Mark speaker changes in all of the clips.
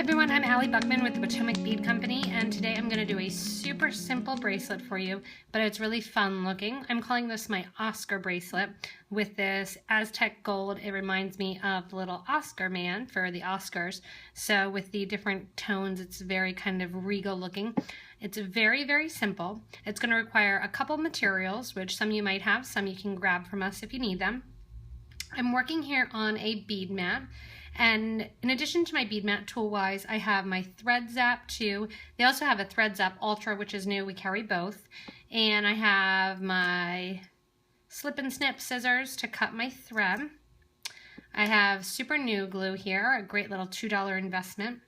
Speaker 1: everyone, I'm Allie Buckman with the Potomac Bead Company, and today I'm going to do a super simple bracelet for you, but it's really fun looking. I'm calling this my Oscar bracelet with this Aztec gold. It reminds me of the little Oscar man for the Oscars. So with the different tones, it's very kind of regal looking. It's very, very simple. It's going to require a couple materials, which some you might have, some you can grab from us if you need them. I'm working here on a bead mat. And in addition to my bead mat tool-wise, I have my Thread Zap too. They also have a Thread Zap Ultra, which is new. We carry both. And I have my slip and snip scissors to cut my thread. I have super new glue here, a great little $2 investment.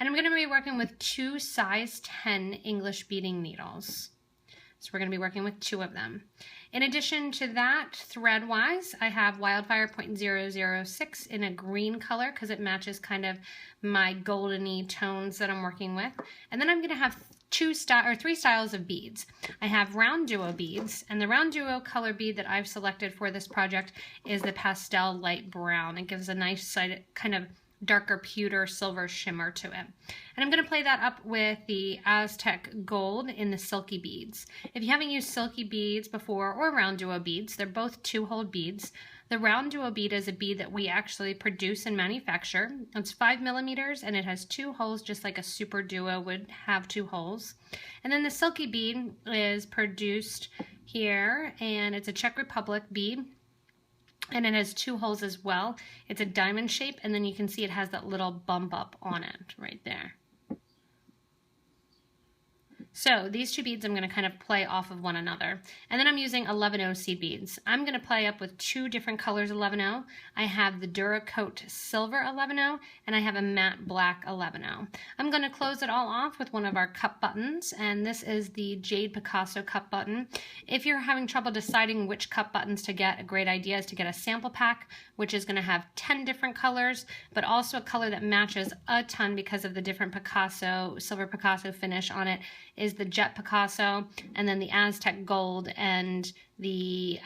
Speaker 1: And I'm going to be working with 2 size 10 English beading needles. So we're going to be working with 2 of them. In addition to that, thread-wise, I have Wildfire .006 in a green color because it matches kind of my goldeny tones that I'm working with. And then I'm going to have 3 styles of beads. I have RounDuo beads, and the RounDuo color bead that I've selected for this project is the Pastel light brown. It gives a nice kind of darker pewter silver shimmer to it. And I'm going to play that up with the Aztec gold in the Silky beads. If you haven't used Silky beads before, or RounDuo beads, they're both 2-hole beads. The RounDuo bead is a bead that we actually produce and manufacture. It's 5 millimeters and it has 2 holes, just like a Super Duo would have 2 holes. And then the Silky bead is produced here, and it's a Czech Republic bead. And it has 2 holes as well. It's a diamond shape, and then you can see it has that little bump up on it right there. So these 2 beads I'm going to kind of play off of one another. And then I'm using 11-0 seed beads. I'm going to play up with 2 different colors 11-0. I have the Duracoat Silver 11-0, and I have a matte black 11-0. I'm going to close it all off with one of our cup buttons, and this is the Jade Picasso cup button. If you're having trouble deciding which cup buttons to get, a great idea is to get a sample pack, which is going to have 10 different colors, but also a color that matches a ton because of the different Picasso, silver Picasso finish on it is the Jet Picasso, and then the Aztec gold, and in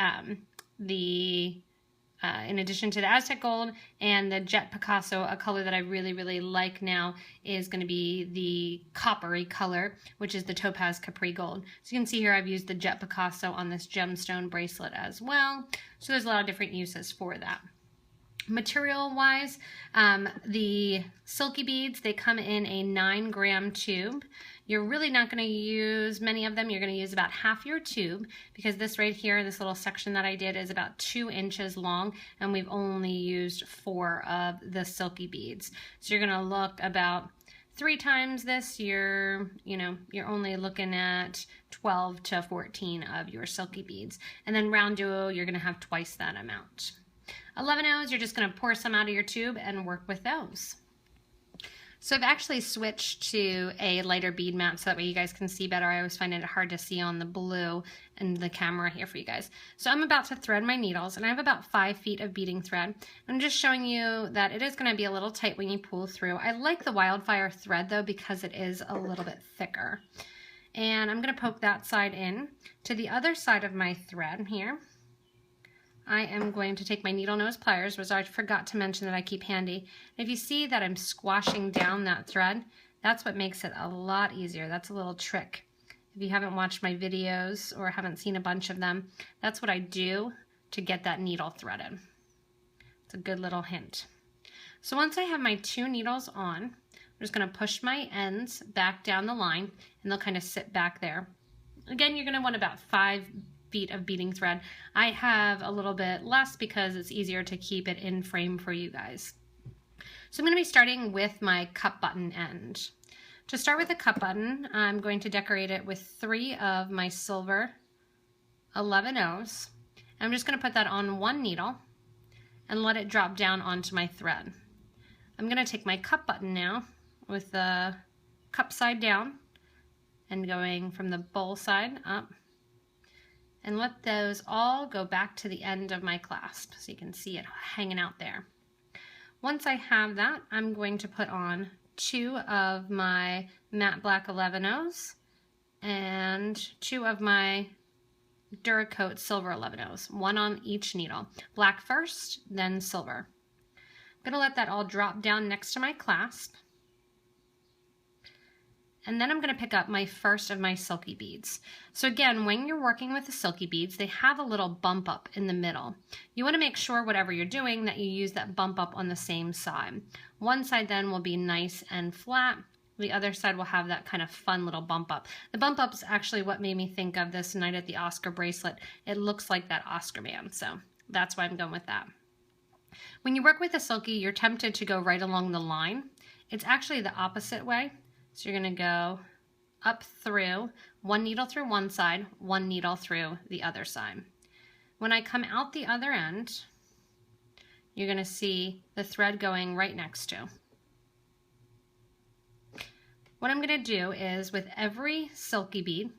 Speaker 1: addition to the Aztec gold and the Jet Picasso, a color that I really, really like now is going to be the coppery color, which is the Topaz Capri Gold. So you can see here I've used the Jet Picasso on this gemstone bracelet as well. So there's a lot of different uses for that. Material-wise, the Silky beads, they come in a 9-gram tube. You're really not going to use many of them. You're going to use about half your tube because this right here, this little section that I did is about 2 inches long, and we've only used 4 of the Silky beads. So you're going to look about 3 times this. You're only looking at 12 to 14 of your Silky beads. And then RounDuo, you're going to have twice that amount. 11-0s, you're just going to pour some out of your tube and work with those. So I've actually switched to a lighter bead mat so that way you guys can see better. I always find it hard to see on the blue and the camera here for you guys. So I'm about to thread my needles, and I have about 5 feet of beading thread. I'm just showing you that it is going to be a little tight when you pull through. I like the Wildfire thread though because it is a little bit thicker. And I'm going to poke that side in. To the other side of my thread here, I am going to take my needle nose pliers, which I forgot to mention that I keep handy. And if you see that I'm squashing down that thread, that's what makes it a lot easier. That's a little trick. If you haven't watched my videos or haven't seen a bunch of them, that's what I do to get that needle threaded. It's a good little hint. So once I have my 2 needles on, I'm just going to push my ends back down the line, and they'll kind of sit back there. Again, you're going to want about 5 feet of beading thread. I have a little bit less because it's easier to keep it in frame for you guys. So I'm going to be starting with my cup button end. To start with the cup button, I'm going to decorate it with 3 of my silver 11-0s. I'm just going to put that on one needle and let it drop down onto my thread. I'm going to take my cup button now with the cup side down and going from the bowl side up, and let those all go back to the end of my clasp so you can see it hanging out there. Once I have that, I'm going to put on 2 of my matte black 11-0s and 2 of my Duracoat silver 11-0s, 1 on each needle. Black first, then silver. I'm going to let that all drop down next to my clasp. And then I'm going to pick up my first of my silky beads. So again, when you're working with the silky beads, they have a little bump up in the middle. You want to make sure whatever you're doing that you use that bump up on the same side. One side then will be nice and flat. The other side will have that kind of fun little bump up. The bump up is actually what made me think of this Night at the Oscar bracelet. It looks like that Oscar man, so that's why I'm going with that. When you work with the silky, you're tempted to go right along the line. It's actually the opposite way. So you're going to go up through, one needle through one side, one needle through the other side. When I come out the other end, you're going to see the thread going right next to. What I'm going to do is with every silky bead,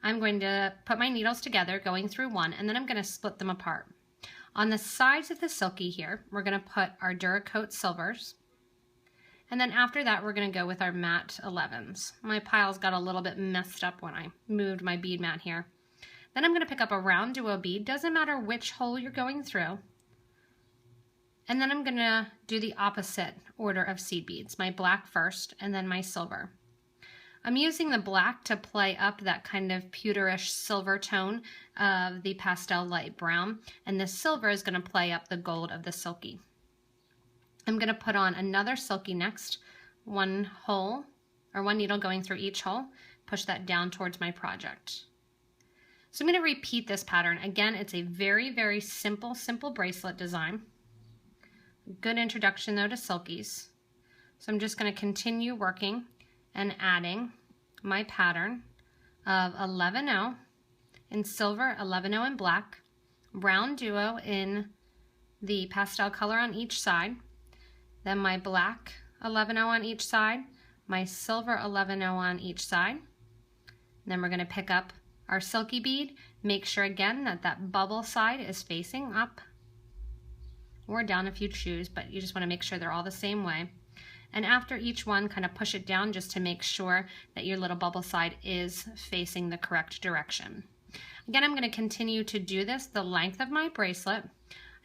Speaker 1: I'm going to put my needles together going through one, and then I'm going to split them apart. On the sides of the silky here, we're going to put our Duracoat silvers. And then after that, we're going to go with our matte 11s. My piles got a little bit messed up when I moved my bead mat here. Then I'm going to pick up a RounDuo bead. Doesn't matter which hole you're going through. And then I'm going to do the opposite order of seed beads. My black first, and then my silver. I'm using the black to play up that kind of pewterish silver tone of the pastel light brown. And the silver is going to play up the gold of the silky. I'm going to put on another silky next, one hole or one needle going through each hole, push that down towards my project. So I'm going to repeat this pattern. Again, it's a very, very simple bracelet design. Good introduction though to silkies. So I'm just going to continue working and adding my pattern of 11-0 in silver, 11-0 in black, RounDuo in the pastel color on each side, then my black 11-0 on each side, my silver 11-0 on each side. And then we're going to pick up our silky bead. Make sure again that that bubble side is facing up or down if you choose, but you just want to make sure they're all the same way. And after each one, kind of push it down just to make sure that your little bubble side is facing the correct direction. Again, I'm going to continue to do this the length of my bracelet.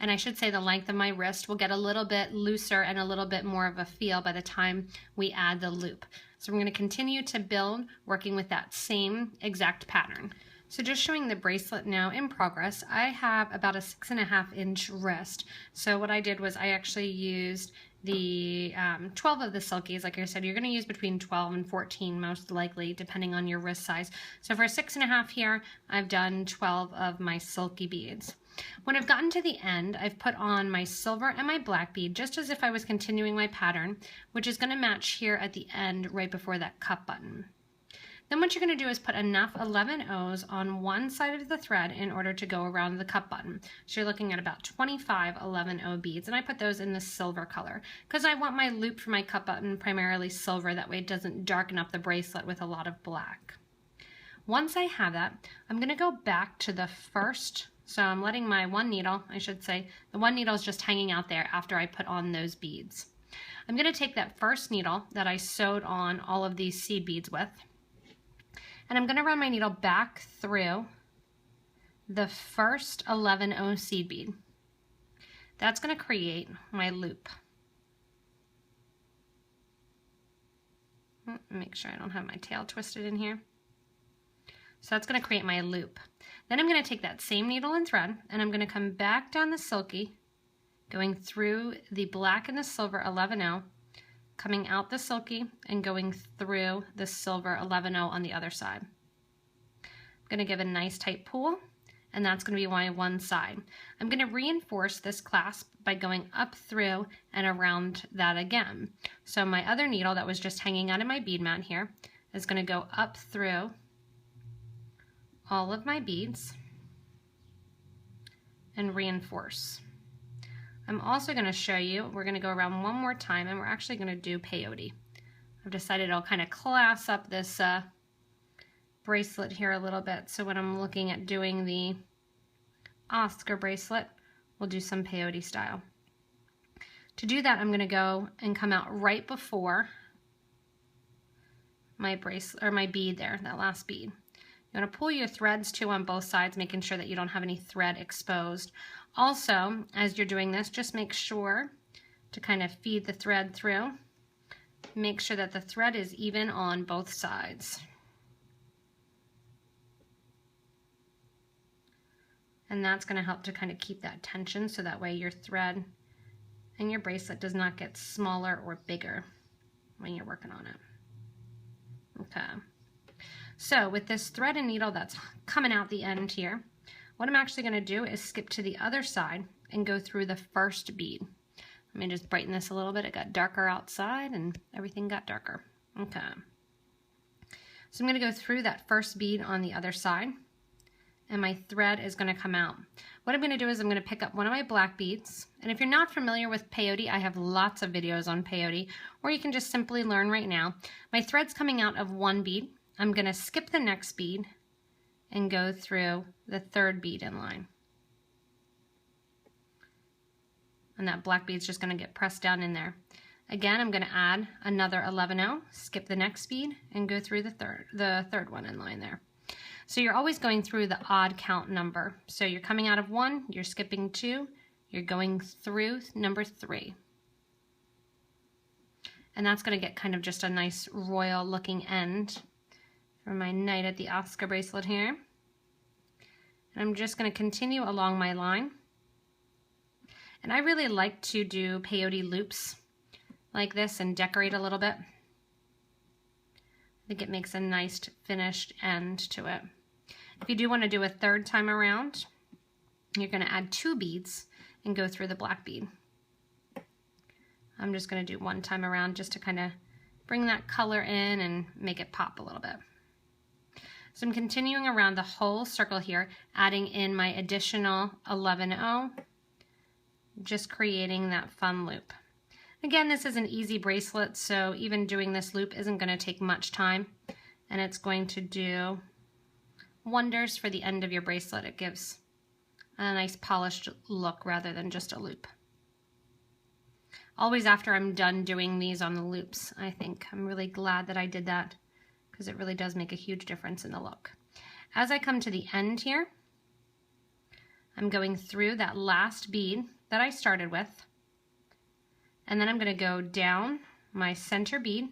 Speaker 1: And I should say the length of my wrist will get a little bit looser and a little bit more of a feel by the time we add the loop. So we're going to continue to build working with that same exact pattern. So just showing the bracelet now in progress, I have about a 6.5 inch wrist. So what I did was I actually used the 12 of the silkies. Like I said, you're going to use between 12 and 14 most likely, depending on your wrist size. So for 6.5 here, I've done 12 of my silky beads. When I've gotten to the end, I've put on my silver and my black bead, just as if I was continuing my pattern, which is going to match here at the end right before that cup button. Then what you're going to do is put enough 11-0s on one side of the thread in order to go around the cup button. So you're looking at about 25 11-0 beads, and I put those in the silver color because I want my loop for my cup button primarily silver. That way it doesn't darken up the bracelet with a lot of black. Once I have that, I'm going to go back to the first. So I'm letting my one needle, I should say, the one needle is just hanging out there after I put on those beads. I'm going to take that first needle that I sewed on all of these seed beads with, and I'm going to run my needle back through the first 11-0 seed bead. That's going to create my loop. Make sure I don't have my tail twisted in here. So that's going to create my loop. Then I'm going to take that same needle and thread, and I'm going to come back down the silky, going through the black and the silver 11-0, coming out the silky, and going through the silver 11-0 on the other side. I'm going to give a nice tight pull, and that's going to be my one side. I'm going to reinforce this clasp by going up through and around that again. So my other needle that was just hanging out of my bead mat here is going to go up through all of my beads and reinforce. I'm also going to show you, we're going to go around one more time, and we're actually going to do peyote. I've decided I'll kind of class up this bracelet here a little bit, so when I'm looking at doing the Oscar bracelet, we'll do some peyote style. To do that, I'm going to go and come out right before my bracelet, or my bead there, that last bead. You want to pull your threads too on both sides, making sure that you don't have any thread exposed. Also, as you're doing this, just make sure to kind of feed the thread through Make sure that the thread is even on both sides. And that's going to help to kind of keep that tension so that way your thread and your bracelet does not get smaller or bigger when you're working on it. Okay. So with this thread and needle that's coming out the end here, what I'm actually going to do is skip to the other side and go through the first bead. Let me just brighten this a little bit. It got darker outside and everything got darker. Okay. So I'm going to go through that first bead on the other side, and my thread is going to come out. What I'm going to do is I'm going to pick up one of my black beads, and if you're not familiar with peyote, I have lots of videos on peyote, or you can just simply learn right now. My thread's coming out of one bead. I'm going to skip the next bead and go through the third bead in line. And that black bead's just going to get pressed down in there. Again, I'm going to add another 11-0, skip the next bead, and go through the third one in line there. So you're always going through the odd count number. So you're coming out of 1, you're skipping 2, you're going through number 3. And that's going to get kind of just a nice royal looking end for my Knight at the Oscar bracelet here. And I'm just going to continue along my line. And I really like to do peyote loops like this and decorate a little bit. I think it makes a nice finished end to it. If you do want to do a third time around, you're going to add 2 beads and go through the black bead. I'm just going to do 1 time around just to kind of bring that color in and make it pop a little bit. So I'm continuing around the whole circle here, adding in my additional 11-0, just creating that fun loop. Again, this is an easy bracelet, so even doing this loop isn't going to take much time, and it's going to do wonders for the end of your bracelet. It gives a nice polished look rather than just a loop. Always after I'm done doing these on the loops, I think. I'm really glad that I did that because it really does make a huge difference in the look. As I come to the end here, I'm going through that last bead that I started with, and then I'm going to go down my center bead,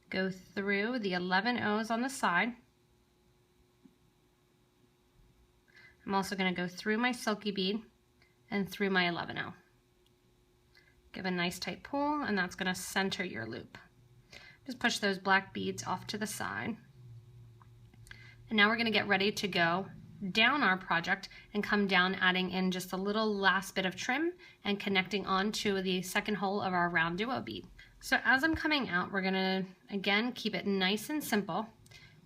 Speaker 1: go through the 11-0s on the side. I'm also going to go through my Silky bead and through my 11-0. Give a nice tight pull, and that's going to center your loop. Just push those black beads off to the side. And now we're going to get ready to go down our project and come down, adding in just a little last bit of trim and connecting on to the second hole of our RounDuo bead. So as I'm coming out, we're gonna again keep it nice and simple.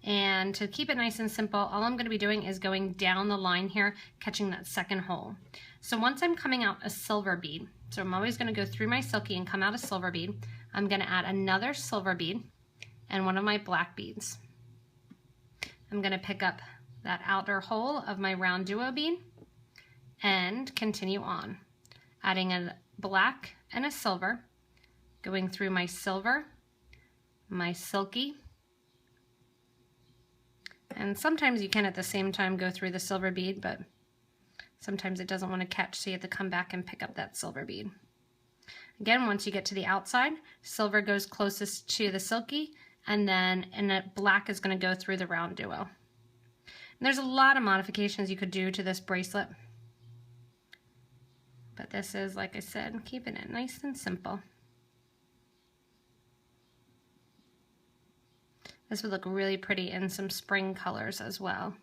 Speaker 1: And to keep it nice and simple, all I'm gonna be doing is going down the line here, catching that second hole. So once I'm coming out a silver bead, so I'm always gonna go through my Silky and come out a silver bead, I'm gonna add another silver bead and one of my black beads. I'm gonna pick up that outer hole of my RounDuo bead and continue on, adding a black and a silver, going through my silver, my Silky, and sometimes you can at the same time go through the silver bead, but sometimes it doesn't want to catch, so you have to come back and pick up that silver bead. Again, once you get to the outside, silver goes closest to the Silky, and then black is going to go through the RounDuo. And there's a lot of modifications you could do to this bracelet, but this is, like I said, keeping it nice and simple. This would look really pretty in some spring colors as well.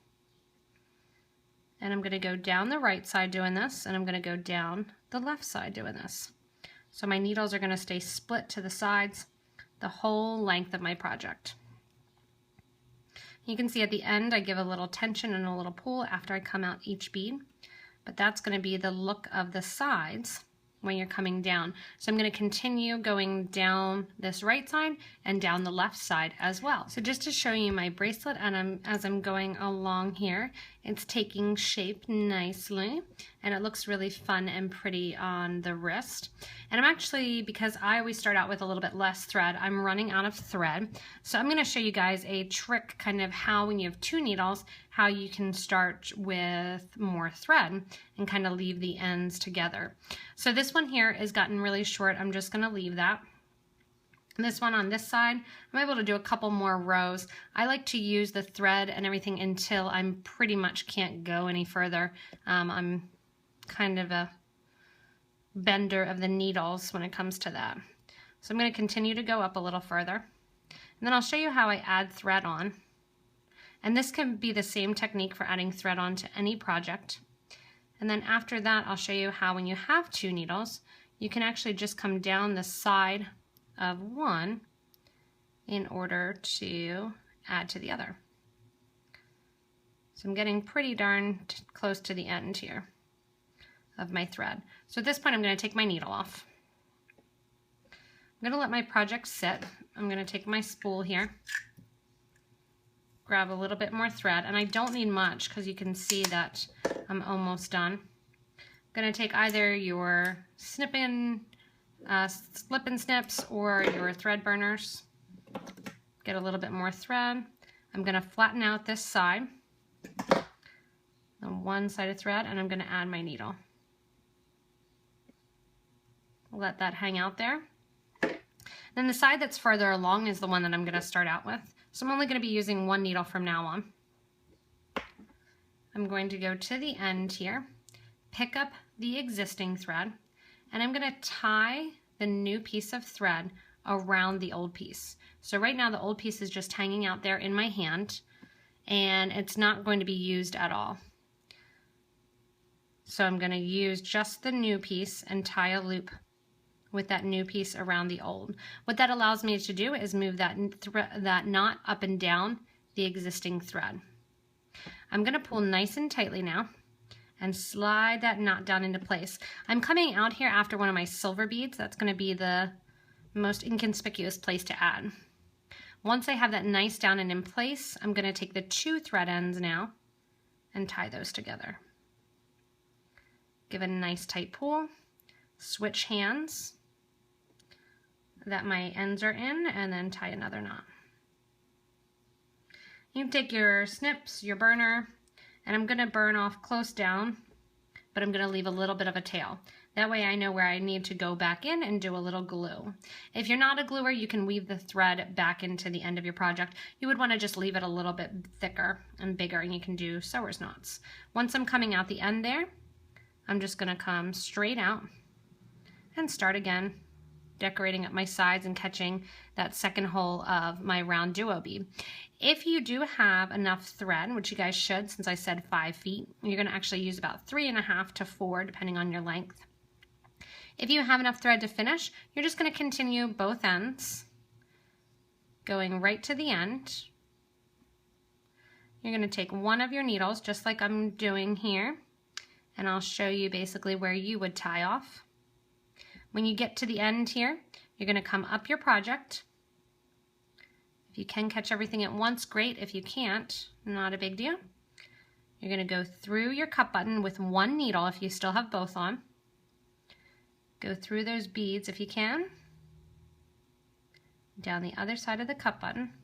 Speaker 1: And I'm going to go down the right side doing this, and I'm going to go down the left side doing this. So my needles are going to stay split to the sides the whole length of my project. You can see at the end I give a little tension and a little pull after I come out each bead, but that's going to be the look of the sides when you're coming down. So I'm going to continue going down this right side and down the left side as well. So just to show you my bracelet, and as I'm going along here, it's taking shape nicely and it looks really fun and pretty on the wrist. And I'm actually, because I always start out with a little bit less thread, I'm running out of thread. So I'm going to show you guys a trick, kind of how when you have 2 needles, how you can start with more thread and kind of leave the ends together. So this one here is gotten really short. I'm just going to leave that. This one on this side, I'm able to do a couple more rows. I like to use the thread and everything until I'm pretty much can't go any further. I'm kind of a bender of the needles when it comes to that. So I'm going to continue to go up a little further. And then I'll show you how I add thread on. And this can be the same technique for adding thread on to any project. And then after that, I'll show you how when you have 2 needles, you can actually just come down the side of one in order to add to the other. So I'm getting pretty darn close to the end here of my thread. So at this point, I'm going to take my needle off. I'm going to let my project sit. I'm going to take my spool here, grab a little bit more thread, and I don't need much because you can see that I'm almost done. I'm going to take either your slip and snips or your thread burners. Get a little bit more thread. I'm going to flatten out this side, on one side of thread, and I'm going to add my needle. Let that hang out there. Then the side that's further along is the one that I'm going to start out with. So I'm only going to be using 1 needle from now on. I'm going to go to the end here, pick up the existing thread, and I'm going to tie the new piece of thread around the old piece. So right now the old piece is just hanging out there in my hand, and it's not going to be used at all. So I'm going to use just the new piece and tie a loop with that new piece around the old. What that allows me to do is move that knot up and down the existing thread. I'm going to pull nice and tightly now and slide that knot down into place. I'm coming out here after one of my silver beads. That's going to be the most inconspicuous place to add. Once I have that nice down and in place, I'm going to take the 2 thread ends now and tie those together. Give it a nice tight pull, switch hands that my ends are in, and then tie another knot. You can take your snips, your burner, and I'm going to burn off close down, but I'm going to leave a little bit of a tail. That way I know where I need to go back in and do a little glue. If you're not a gluer, you can weave the thread back into the end of your project. You would want to just leave it a little bit thicker and bigger, and you can do sewer's knots. Once I'm coming out the end there, I'm just going to come straight out and start again, decorating up my sides and catching that second hole of my RounDuo bead. If you do have enough thread, which you guys should since I said 5 feet, you're going to actually use about 3.5 to 4 depending on your length. If you have enough thread to finish, you're just going to continue both ends, going right to the end. You're going to take one of your needles, just like I'm doing here, and I'll show you basically where you would tie off. When you get to the end here, you're going to come up your project. If you can catch everything at once, great. If you can't, not a big deal. You're going to go through your cup button with 1 needle if you still have both on. Go through those beads if you can. Down the other side of the cup button.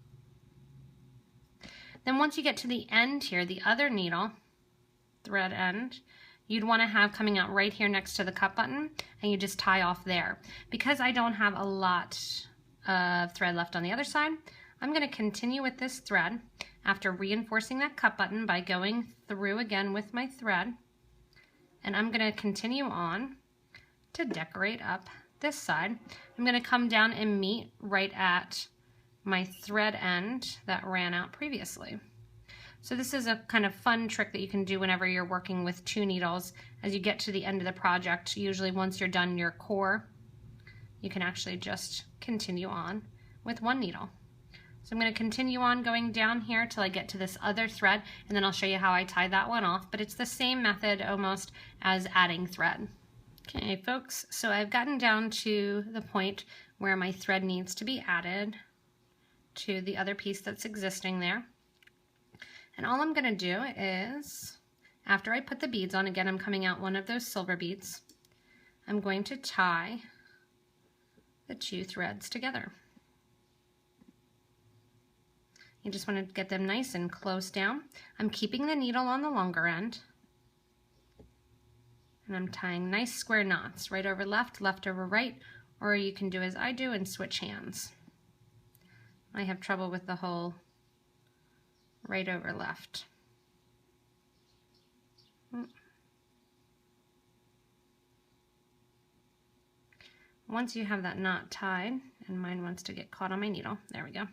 Speaker 1: Then once you get to the end here, the other needle, thread end, you'd want to have coming out right here next to the cup button, and you just tie off there. Because I don't have a lot of thread left on the other side, I'm going to continue with this thread after reinforcing that cup button by going through again with my thread, and I'm going to continue on to decorate up this side. I'm going to come down and meet right at my thread end that ran out previously. So this is a kind of fun trick that you can do whenever you're working with 2 needles. As you get to the end of the project, usually once you're done your core, you can actually just continue on with 1 needle. So I'm going to continue on going down here till I get to this other thread, and then I'll show you how I tie that one off, but it's the same method almost as adding thread. Okay folks, so I've gotten down to the point where my thread needs to be added to the other piece that's existing there. And all I'm going to do is, after I put the beads on, again I'm coming out one of those silver beads, I'm going to tie the 2 threads together. You just want to get them nice and close down. I'm keeping the needle on the longer end, and I'm tying nice square knots, right over left, left over right, or you can do as I do and switch hands. I have trouble with the whole right over left. Once you have that knot tied, and mine wants to get caught on my needle, there we go.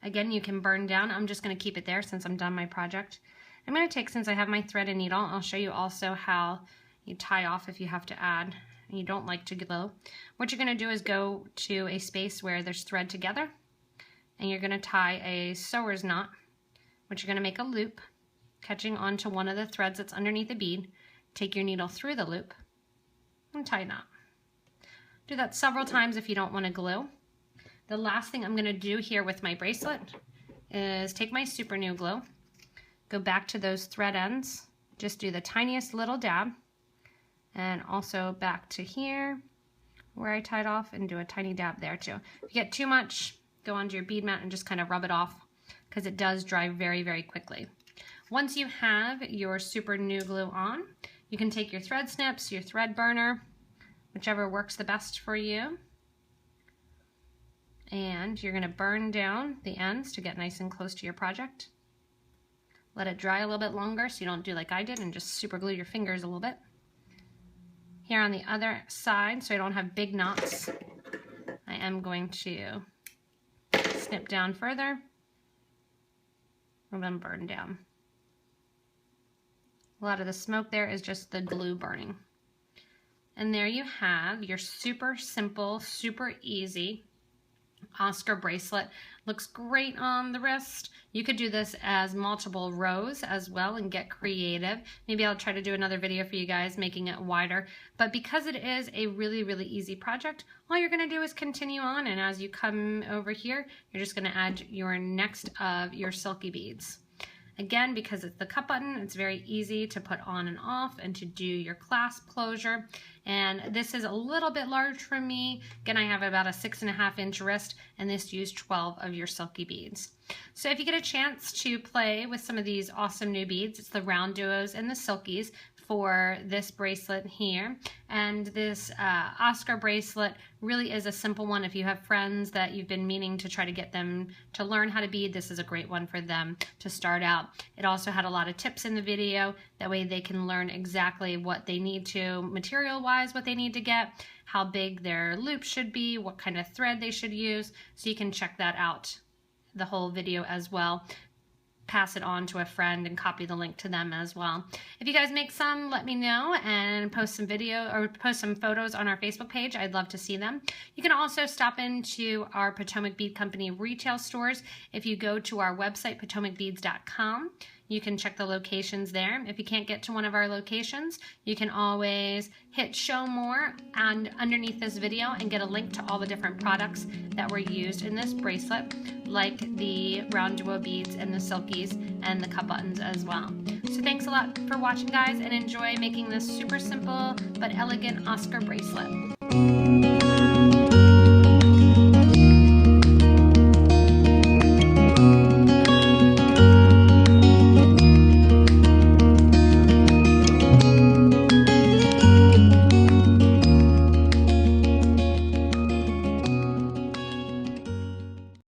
Speaker 1: Again, you can burn down. I'm just going to keep it there since I'm done my project. I'm going to take, since I have my thread and needle, I'll show you also how you tie off if you have to add and you don't like to glue. What you're going to do is go to a space where there's thread together, and you're going to tie a sewer's knot, which you're going to make a loop, catching onto one of the threads that's underneath the bead. Take your needle through the loop and tie a knot. Do that several times if you don't want to glue. The last thing I'm going to do here with my bracelet is take my super new glue, go back to those thread ends, just do the tiniest little dab, and also back to here where I tied off and do a tiny dab there too. If you get too much, go onto your bead mat and just kind of rub it off because it does dry very, very quickly. Once you have your super new glue on, you can take your thread snips, your thread burner, whichever works the best for you. And you're going to burn down the ends to get nice and close to your project. Let it dry a little bit longer so you don't do like I did and just super glue your fingers a little bit. Here on the other side, so I don't have big knots, I am going to snip down further and then burn down. A lot of the smoke there is just the glue burning. And there you have your super simple, super easy Oscar bracelet. Looks great on the wrist. You could do this as multiple rows as well and get creative. Maybe I'll try to do another video for you guys making it wider. But because it is a really, really easy project, all you're going to do is continue on, and as you come over here, you're just going to add your next of your Silky beads. Again, because it's the cup button, it's very easy to put on and off and to do your clasp closure. And this is a little bit large for me. Again, I have about a 6.5 inch wrist, and this used 12 of your Silky beads. So if you get a chance to play with some of these awesome new beads, it's the RounDuos and the Silkies for this bracelet here. And this Oscar bracelet really is a simple one. If you have friends that you've been meaning to try to get them to learn how to bead, this is a great one for them to start out. It also had a lot of tips in the video. That way they can learn exactly what they need to, material-wise, what they need to get, how big their loop should be, what kind of thread they should use. So you can check that out, the whole video as well. Pass it on to a friend and copy the link to them as well. If you guys make some, let me know and post some video or post some photos on our Facebook page. I'd love to see them. You can also stop into our Potomac Bead Company retail stores. If you go to our website, PotomacBeads.com, you can check the locations there. If you can't get to one of our locations, you can always hit show more and underneath this video and get a link to all the different products that were used in this bracelet, like the RounDuo beads and the Silkies and the cup buttons as well. So thanks a lot for watching, guys, and enjoy making this super simple but elegant Oscar bracelet.